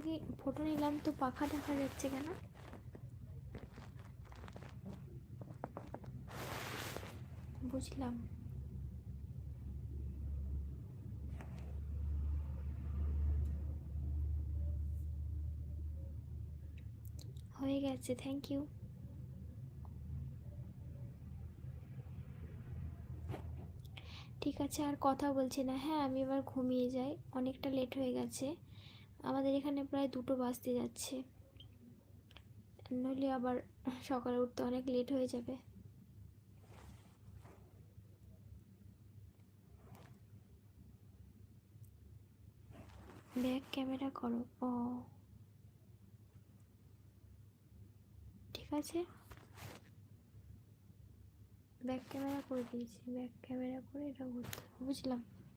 থেকে ফটো নিলাম তো পাখা দেখা যাচ্ছে কেন? বুঝলাম। হয়ে গেছে, থ্যাংক ইউ। ঠিক আছে, আর কথা বলছি না, হ্যাঁ আমি এবার ঘুমিয়ে যাই, অনেকটা লেট হয়ে গেছে। আমাদের এখানে প্রায় 2টো বাজতে যাচ্ছে, নইলে আবার সকালে উঠতে অনেক লেট হয়ে যাবে। ব্যাক ক্যামেরা করো। ও ঠিক আছে, ব্যাক ক্যামেরা করে দিয়েছি, ব্যাক ক্যামেরা করে এটা করতে হবে, বুঝলাম।